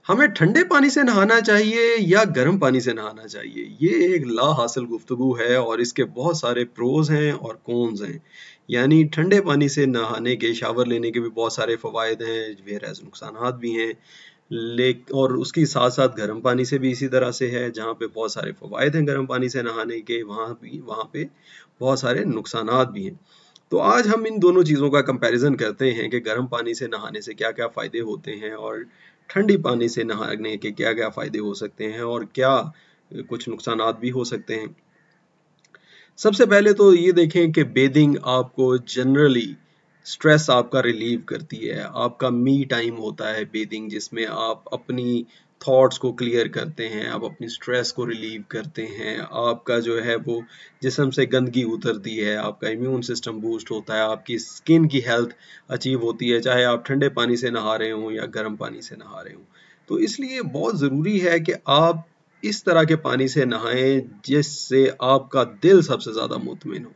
हमें ठंडे पानी से नहाना चाहिए या गर्म पानी से नहाना चाहिए? ये एक ला हासिल गुफ्तगू है और इसके बहुत सारे प्रोज हैं और कॉन्स हैं। यानी ठंडे पानी से नहाने के, शावर लेने के भी बहुत सारे फ़वाइद हैं, वेयरएज़ नुकसानात भी हैं। और उसके साथ साथ गर्म पानी से भी इसी तरह से है, जहाँ पे बहुत सारे फ़वाइद हैं गर्म पानी से नहाने के, वहाँ पे बहुत सारे नुकसानात भी हैं। तो आज हम इन दोनों चीज़ों का कंपैरिजन करते हैं कि गर्म पानी से नहाने से क्या-क्या फ़ायदे होते हैं और ठंडी पानी से नहाने के क्या-क्या फ़ायदे हो सकते हैं और क्या कुछ नुकसानात भी हो सकते हैं। सबसे पहले तो ये देखें कि बेदिंग आपको जनरली स्ट्रेस आपका रिलीव करती है। आपका मी टाइम होता है बेदिंग, जिसमें आप अपनी थॉट्स को क्लियर करते हैं, आप अपनी स्ट्रेस को रिलीव करते हैं, आपका जो है वो जिस्म से गंदगी उतरती है, आपका इम्यून सिस्टम बूस्ट होता है, आपकी स्किन की हेल्थ अचीव होती है, चाहे आप ठंडे पानी से नहा रहे हों या गर्म पानी से नहा रहे हों। तो इसलिए बहुत ज़रूरी है कि आप इस तरह के पानी से नहाएं जिससे आपका दिल सबसे ज़्यादा मुतमिन हो।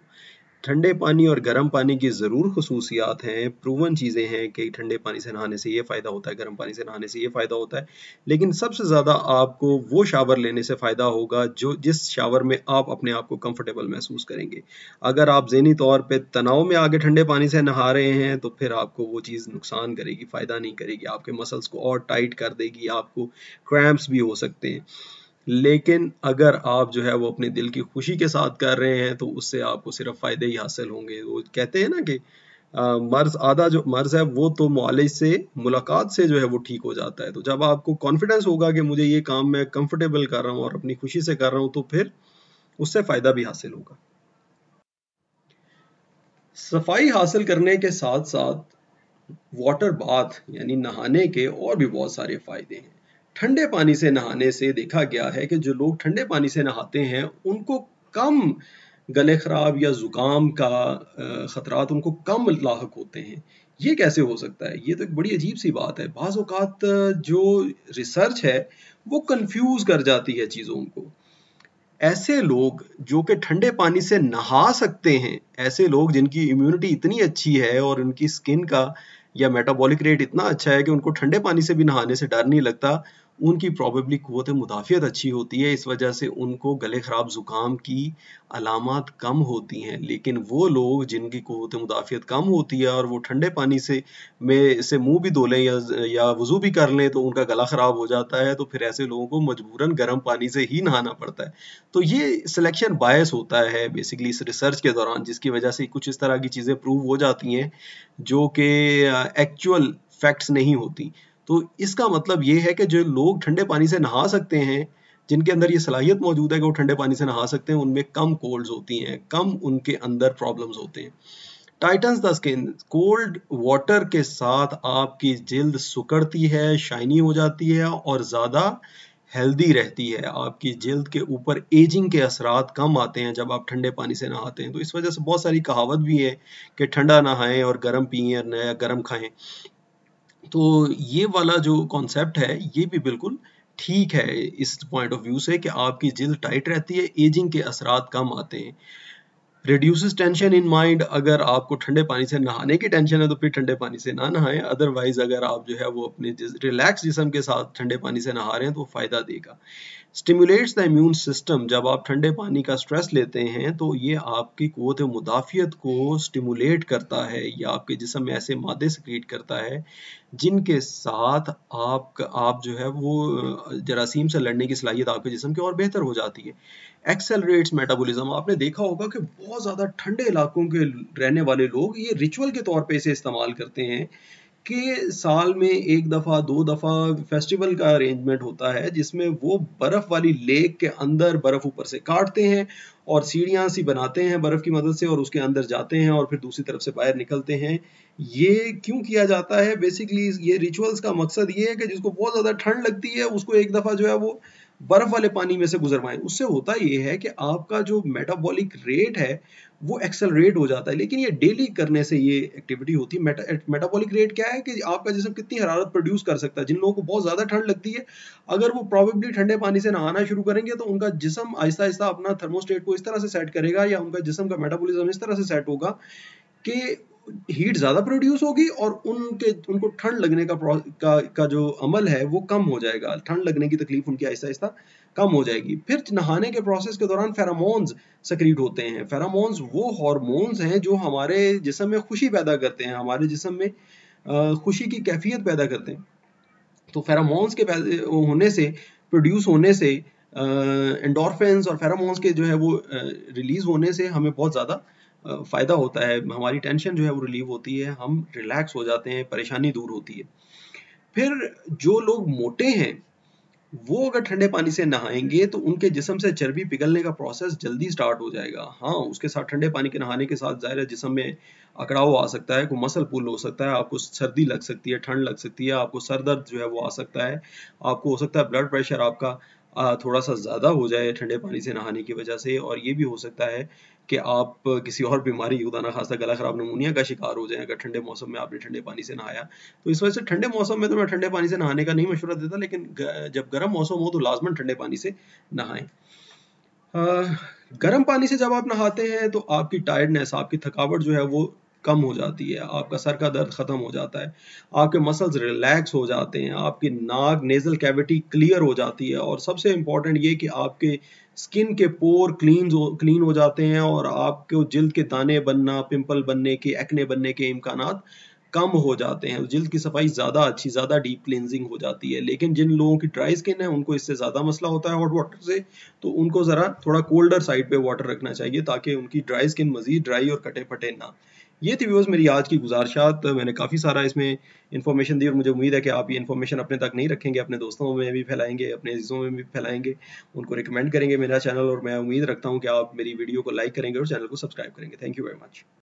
ठंडे पानी और गर्म पानी की ज़रूर खुसूसियात हैं, प्रूवन चीज़ें हैं कि ठंडे पानी से नहाने से ये फ़ायदा होता है, गर्म पानी से नहाने से ये फ़ायदा होता है, लेकिन सबसे ज़्यादा आपको वो शावर लेने से फ़ायदा होगा जिस शावर में आप अपने आप को कंफर्टेबल महसूस करेंगे। अगर आप ज़हनी तौर पे तनाव में आके ठंडे पानी से नहा रहे हैं तो फिर आपको वो चीज़ नुकसान करेगी, फ़ायदा नहीं करेगी, आपके मसल्स को और टाइट कर देगी, आपको क्रैम्प्स भी हो सकते हैं। लेकिन अगर आप जो है वो अपने दिल की खुशी के साथ कर रहे हैं तो उससे आपको सिर्फ फ़ायदे ही हासिल होंगे। वो कहते हैं ना कि मर्ज़ आधा जो मर्ज़ है वो तो मुआलिज से मुलाकात से जो है वो ठीक हो जाता है। तो जब आपको कॉन्फिडेंस होगा कि मुझे ये काम मैं कंफर्टेबल कर रहा हूँ और अपनी खुशी से कर रहा हूँ, तो फिर उससे फ़ायदा भी हासिल होगा। सफाई हासिल करने के साथ साथ वाटर बाथ यानी नहाने के और भी बहुत सारे फायदे हैं। ठंडे पानी से नहाने से देखा गया है कि जो लोग ठंडे पानी से नहाते हैं उनको कम गले खराब या जुकाम का खतरात उनको कम लाहक होते हैं। ये कैसे हो सकता है? ये तो एक बड़ी अजीब सी बात है। बाज़ औक़ात जो रिसर्च है वो कंफ्यूज कर जाती है चीज़ों को। ऐसे लोग जो कि ठंडे पानी से नहा सकते हैं, ऐसे लोग जिनकी इम्यूनिटी इतनी अच्छी है और उनकी स्किन का या मेटाबॉलिक रेट इतना अच्छा है कि उनको ठंडे पानी से भी नहाने से डर नहीं लगता, उनकी प्रोबेबली क़ुव्वत मुदाफ़ियत अच्छी होती है, इस वजह से उनको गले ख़राब ज़ुकाम की अलामात कम होती हैं। लेकिन वो लोग जिनकी क़ुव्वत मुदाफ़ियत कम होती है और वो ठंडे पानी से मुँह भी धो लें या वज़ू भी कर लें तो उनका गला ख़राब हो जाता है, तो फिर ऐसे लोगों को मजबूरन गर्म पानी से ही नहाना पड़ता है। तो ये सिलेक्शन बायस होता है बेसिकली इस रिसर्च के दौरान, जिसकी वजह से कुछ इस तरह की चीज़ें प्रूव हो जाती हैं जो कि एक्चुअल फैक्ट्स नहीं होती। तो इसका मतलब ये है कि जो लोग ठंडे पानी से नहा सकते हैं, जिनके अंदर ये सलाहियत मौजूद है कि वो ठंडे पानी से नहा सकते हैं, उनमें कम कोल्ड्स होती हैं, कम उनके अंदर प्रॉब्लम्स होते हैं। Titans the skin, cold water के साथ आपकी जिल्द सुकड़ती है, शाइनी हो जाती है और ज़्यादा हेल्दी रहती है। आपकी जिल्द के ऊपर एजिंग के असरात कम आते हैं जब आप ठंडे पानी से नहाते हैं। तो इस वजह से बहुत सारी कहावत भी है कि ठंडा नहाएं और गर्म पिएं या गर्म खाएं। तो ये वाला जो कॉन्सेप्ट है ये भी बिल्कुल ठीक है इस पॉइंट ऑफ व्यू से कि आपकी जिल्द टाइट रहती है, एजिंग के असरात कम आते हैं। रिड्यूसेस टेंशन इन माइंड, अगर आपको ठंडे पानी से नहाने की टेंशन है तो फिर ठंडे पानी से ना नहाएं, अदरवाइज अगर आप जो है वो अपने रिलैक्स जिस्म के साथ ठंडे पानी से नहा रहे हैं तो फ़ायदा देगा। स्टिमुलेट्स द इम्यून सिस्टम, जब आप ठंडे पानी का स्ट्रेस लेते हैं तो ये आपकी क़ुव्वत मुदाफ़ियत को स्टिमुलेट करता है या आपके जिस्म में ऐसे मादे सिक्रीट करता है जिनके साथ आप जो है वो जरासीम से लड़ने की सलाहियत आपके जिस्म की और बेहतर हो जाती है। एक्सेलरेट्स मेटाबॉलिज्म, आपने देखा होगा कि बहुत ज़्यादा ठंडे इलाकों के रहने वाले लोग ये रिचुअल के तौर पे इसे इस्तेमाल करते हैं कि साल में 1 दफ़ा 2 दफ़ा फेस्टिवल का अरेंजमेंट होता है जिसमें वो बर्फ़ वाली लेक के अंदर बर्फ़ ऊपर से काटते हैं और सीढ़ियाँ सी बनाते हैं बर्फ़ की मदद से और उसके अंदर जाते हैं और फिर दूसरी तरफ से बाहर निकलते हैं। ये क्यों किया जाता है? बेसिकली ये रिचुअल्स का मकसद ये है कि जिसको बहुत ज़्यादा ठंड लगती है उसको एक दफ़ा जो है वो बर्फ़ वाले पानी में से गुजरवाएं। उससे होता ये है कि आपका जो मेटाबॉलिक रेट है वो एक्सेलरेट हो जाता है। लेकिन ये डेली करने से ये एक्टिविटी होती है। मेटाबॉलिक रेट क्या है कि आपका जिस्म कितनी हरारत प्रोड्यूस कर सकता है। जिन लोगों को बहुत ज़्यादा ठंड लगती है, अगर वो प्रोबेबली ठंडे पानी से नहाना शुरू करेंगे तो उनका जिस्म आहिस्ता आहिस्ता अपना थर्मोस्टेट को इस तरह से सेट करेगा या उनका जिस्म का मेटाबॉलिज्म इस तरह से सेट होगा कि हीट ज़्यादा प्रोड्यूस होगी और उनको ठंड लगने का जो अमल है वो कम हो जाएगा, ठंड लगने की तकलीफ उनकी आहिस्ता आहिस्ता कम हो जाएगी। फिर नहाने के प्रोसेस के दौरान फेरोमोन्स सेक्रीट होते हैं। फेरोमोन्स वो हार्मोन्स हैं जो हमारे जिस्म में खुशी पैदा करते हैं, हमारे जिस्म में खुशी की कैफियत पैदा करते हैं। तो फेरोमोन्स के होने से, प्रोड्यूस होने से, एंडोर्फिन्स और फेरोमोन्स के जो है वो रिलीज होने से हमें बहुत ज़्यादा फ़ायदा होता है, हमारी टेंशन जो है वो रिलीव होती है, हम रिलैक्स हो जाते हैं, परेशानी दूर होती है। फिर जो लोग मोटे हैं वो अगर ठंडे पानी से नहाएंगे तो उनके जिस्म से चर्बी पिघलने का प्रोसेस जल्दी स्टार्ट हो जाएगा। हाँ, उसके साथ ठंडे पानी के नहाने के साथ ज़ाहिर है जिस्म में अकड़ाव आ सकता है, कोई मसल पुल हो सकता है, आपको सर्दी लग सकती है, ठंड लग सकती है, आपको सर दर्द जो है वो आ सकता है, आपको हो सकता है ब्लड प्रेशर आपका थोड़ा सा ज़्यादा हो जाए ठंडे पानी से नहाने की वजह से, और ये भी हो सकता है कि आप किसी और बीमारी, खुदा ना खास्ता गला खराब, निमोनिया का शिकार हो जाएं अगर ठंडे मौसम में आपने ठंडे पानी से नहाया। तो इस वजह से ठंडे मौसम में तो मैं ठंडे पानी से नहाने का नहीं मशवरा देता, लेकिन जब गर्म मौसम हो तो लाजमन ठंडे पानी से नहाएं। गर्म पानी से जब आप नहाते हैं तो आपकी टायर्डनेस, आपकी थकावट जो है वो कम हो जाती है, आपका सर का दर्द खत्म हो जाता है, आपके मसल्स रिलैक्स हो जाते हैं, आपकी नाक नेजल कैविटी क्लियर हो जाती है, और सबसे इम्पोर्टेंट ये कि आपके स्किन के पोर क्लीन हो जाते हैं और आपको जिल्द के दाने बनना, पिंपल बनने के, एक्ने बनने के इम्कानात कम हो जाते हैं, जिल्द की सफाई ज़्यादा अच्छी, ज़्यादा डीप क्लिनजिंग हो जाती है। लेकिन जिन लोगों की ड्राई स्किन है उनको इससे ज़्यादा मसला होता है हॉट वाटर से, तो उनको ज़रा थोड़ा कोल्डर साइड पे वाटर रखना चाहिए ताकि उनकी ड्राई स्किन मज़ीद ड्राई और कटे फटे ना। ये थी व्यूअर्स मेरी आज की गुजारिशात। मैंने काफ़ी सारा इसमें इन्फॉर्मेशन दी और मुझे उम्मीद है कि आप ये इन्फॉर्मेशन अपने तक नहीं रखेंगे, अपने दोस्तों में भी फैलाएंगे, अपने अजीज़ों में भी फैलाएंगे, उनको रिकमेंड करेंगे मेरा चैनल, और मैं उम्मीद रखता हूँ कि आप मेरी वीडियो को लाइक करेंगे और चैनल को सब्सक्राइब करेंगे। Thank you very much.